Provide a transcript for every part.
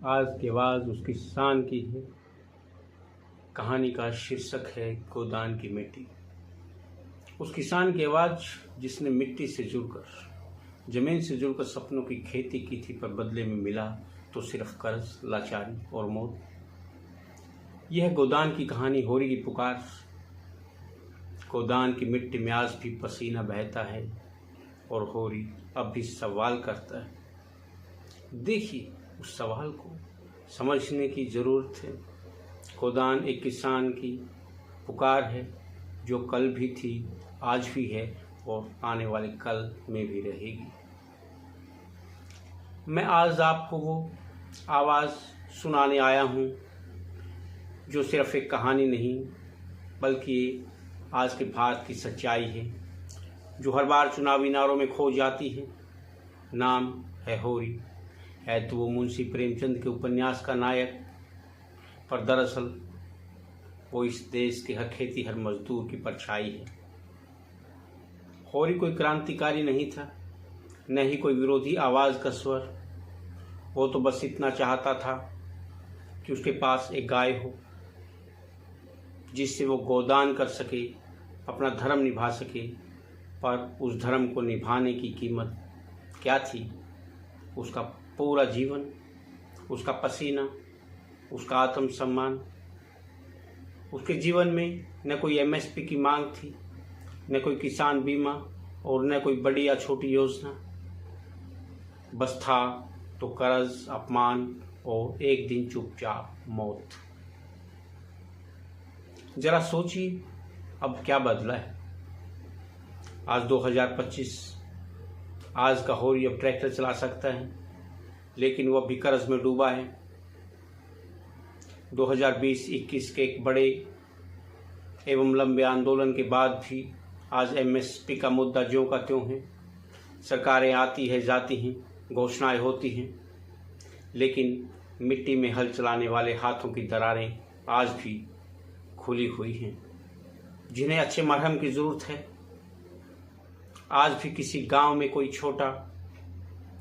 आज की आवाज़ उस किसान की है। कहानी का शीर्षक है गोदान की मिट्टी। उस किसान की आवाज़ जिसने मिट्टी से जुड़कर, ज़मीन से जुड़कर सपनों की खेती की थी, पर बदले में मिला तो सिर्फ कर्ज, लाचारी और मौत। यह गोदान की कहानी, होरी की पुकार। गोदान की मिट्टी में आज भी पसीना बहता है और होरी अब भी सवाल करता है। देखिए, उस सवाल को समझने की ज़रूरत है। गोदान एक किसान की पुकार है जो कल भी थी, आज भी है और आने वाले कल में भी रहेगी। मैं आज आपको वो आवाज़ सुनाने आया हूँ जो सिर्फ एक कहानी नहीं, बल्कि आज के भारत की सच्चाई है, जो हर बार चुनावी नारों में खो जाती है। नाम है होरी। है तो वो मुंशी प्रेमचंद के उपन्यास का नायक, पर दरअसल वो इस देश के हर खेती, हर मजदूर की परछाई है। होरी कोई क्रांतिकारी नहीं था, न ही कोई विरोधी आवाज़ का स्वर। वो तो बस इतना चाहता था कि उसके पास एक गाय हो, जिससे वो गोदान कर सके, अपना धर्म निभा सके। पर उस धर्म को निभाने की कीमत क्या थी? उसका पूरा जीवन, उसका पसीना, उसका आत्मसम्मान। उसके जीवन में न कोई एमएसपी की मांग थी, न कोई किसान बीमा और न कोई बड़ी या छोटी योजना। बस था तो कर्ज, अपमान और एक दिन चुपचाप मौत। जरा सोचिए, अब क्या बदला है। आज 2025, आज का होरी अब ट्रैक्टर चला सकता है, लेकिन वह भी कर्ज में डूबा है। 2020-21 के एक बड़े एवं लंबे आंदोलन के बाद भी आज एमएसपी का मुद्दा ज्यों का त्यों है। सरकारें आती है, जाती हैं, घोषणाएं होती हैं, लेकिन मिट्टी में हल चलाने वाले हाथों की दरारें आज भी खुली हुई हैं। जिन्हें अच्छे मरहम की ज़रूरत है, आज भी किसी गांव में कोई छोटा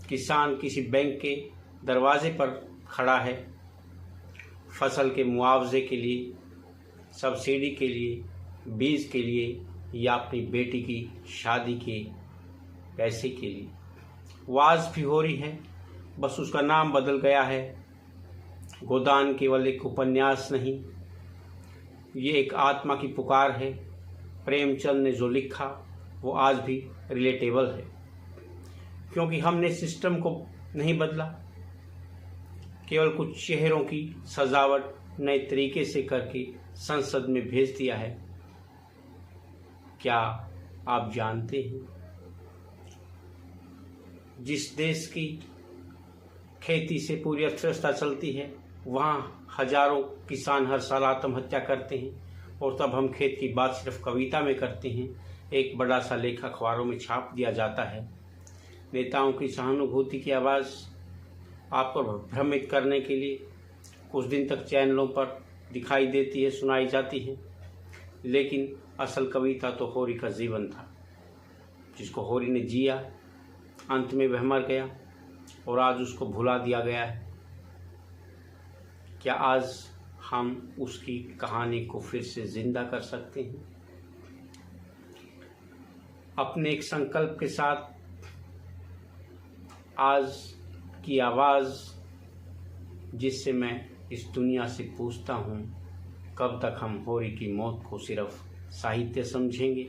किसान किसी बैंक के दरवाजे पर खड़ा है, फसल के मुआवजे के लिए, सब्सिडी के लिए, बीज के लिए या अपनी बेटी की शादी के पैसे के लिए। वो आज भी हो रही है, बस उसका नाम बदल गया है। गोदान केवल एक उपन्यास नहीं, ये एक आत्मा की पुकार है। प्रेमचंद ने जो लिखा वो आज भी रिलेटेबल है, क्योंकि हमने सिस्टम को नहीं बदला, केवल कुछ चेहरों की सजावट नए तरीके से करके संसद में भेज दिया है। क्या आप जानते हैं, जिस देश की खेती से पूरी अर्थव्यवस्था चलती है, वहाँ हजारों किसान हर साल आत्महत्या करते हैं, और तब हम खेत की बात सिर्फ कविता में करते हैं। एक बड़ा सा लेख अखबारों में छाप दिया जाता है। नेताओं की सहानुभूति की आवाज़ आपको भ्रमित करने के लिए कुछ दिन तक चैनलों पर दिखाई देती है, सुनाई जाती है, लेकिन असल कविता तो होरी का जीवन था, जिसको होरी ने जिया। अंत में वह मर गया और आज उसको भुला दिया गया है। क्या आज हम उसकी कहानी को फिर से जिंदा कर सकते हैं? अपने एक संकल्प के साथ आज की आवाज़, जिससे मैं इस दुनिया से पूछता हूँ, कब तक हम होरी की मौत को सिर्फ साहित्य समझेंगे?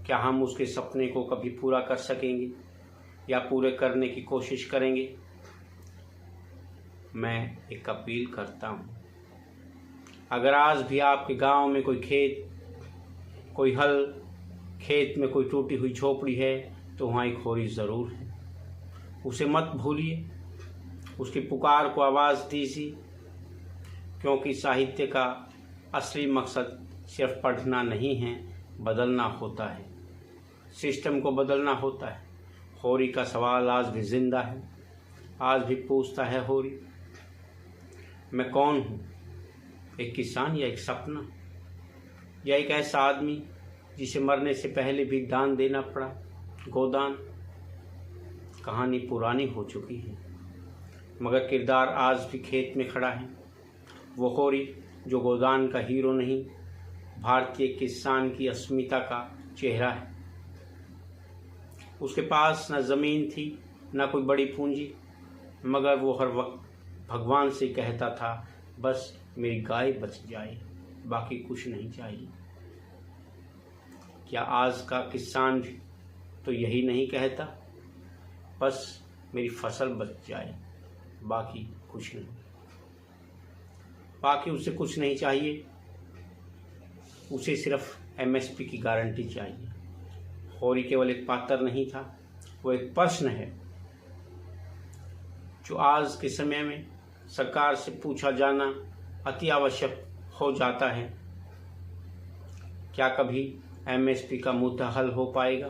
क्या हम उसके सपने को कभी पूरा कर सकेंगे या पूरे करने की कोशिश करेंगे? मैं एक अपील करता हूँ, अगर आज भी आपके गांव में कोई खेत, कोई हल, खेत में कोई टूटी हुई झोपड़ी है, तो वहाँ एक होरी ज़रूर है। उसे मत भूलिए, उसकी पुकार को आवाज़ दीजिए, क्योंकि साहित्य का असली मकसद सिर्फ पढ़ना नहीं है, बदलना होता है, सिस्टम को बदलना होता है। होरी का सवाल आज भी जिंदा है, आज भी पूछता है होरी, मैं कौन हूँ? एक किसान या एक सपना, या एक ऐसा आदमी जिसे मरने से पहले भी दान देना पड़ा? गोदान कहानी पुरानी हो चुकी है, मगर किरदार आज भी खेत में खड़ा है। वो होरी जो गोदान का हीरो नहीं, भारतीय किसान की अस्मिता का चेहरा है। उसके पास न ज़मीन थी न कोई बड़ी पूंजी, मगर वो हर वक्त भगवान से कहता था, बस मेरी गाय बच जाए, बाकी कुछ नहीं चाहिए। क्या आज का किसान भी तो यही नहीं कहता, बस मेरी फसल बच जाए, बाकी कुछ नहीं। बाकी उसे कुछ नहीं चाहिए, उसे सिर्फ एमएसपी की गारंटी चाहिए। होरी केवल एक पात्र नहीं था, वो एक प्रश्न है जो आज के समय में सरकार से पूछा जाना अति आवश्यक हो जाता है। क्या कभी एमएसपी का मुद्दा हल हो पाएगा?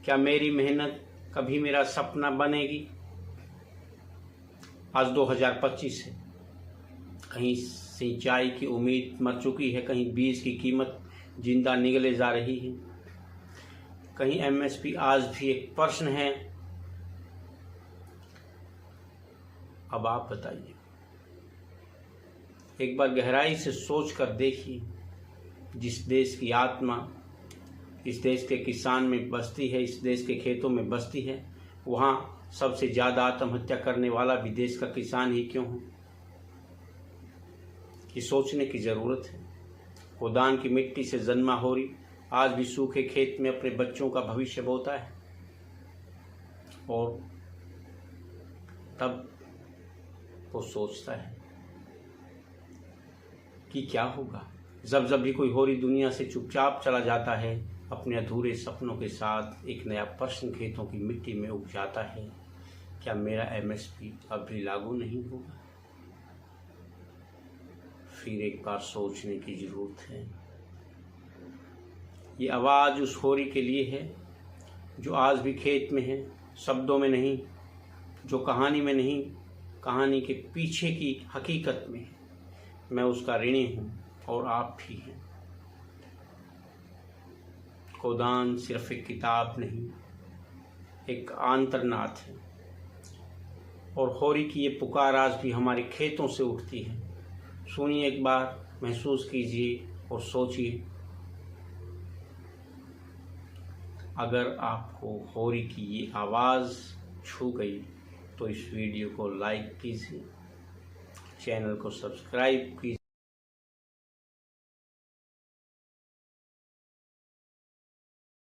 क्या मेरी मेहनत कभी मेरा सपना बनेगी? आज 2025 है, कहीं सिंचाई की उम्मीद मर चुकी है, कहीं बीज की कीमत जिंदा निगले जा रही है, कहीं एमएसपी आज भी एक प्रश्न है। अब आप बताइए, एक बार गहराई से सोच कर देखिए, जिस देश की आत्मा इस देश के किसान में बसती है, इस देश के खेतों में बसती है, वहाँ सबसे ज़्यादा आत्महत्या करने वाला भी देश का किसान ही क्यों है? ये सोचने की ज़रूरत है। गोदान की मिट्टी से जन्मा होरी आज भी सूखे खेत में अपने बच्चों का भविष्य बोता है, और तब वो सोचता है कि क्या होगा जब जब भी कोई होरी दुनिया से चुपचाप चला जाता है, अपने अधूरे सपनों के साथ एक नया प्रश्न खेतों की मिट्टी में उग जाता है, क्या मेरा एमएसपी अब भी लागू नहीं होगा? फिर एक बार सोचने की जरूरत है। ये आवाज़ उस होरी के लिए है जो आज भी खेत में है, शब्दों में नहीं, जो कहानी में नहीं, कहानी के पीछे की हकीकत में है। मैं उसका ऋणी हूँ और आप भी हैं। गोदान सिर्फ एक किताब नहीं, एक आंतरनाद है, और होरी की ये पुकार आज भी हमारे खेतों से उठती है। सुनिए एक बार, महसूस कीजिए और सोचिए। अगर आपको होरी की ये आवाज़ छू गई तो इस वीडियो को लाइक कीजिए, चैनल को सब्सक्राइब कीजिए।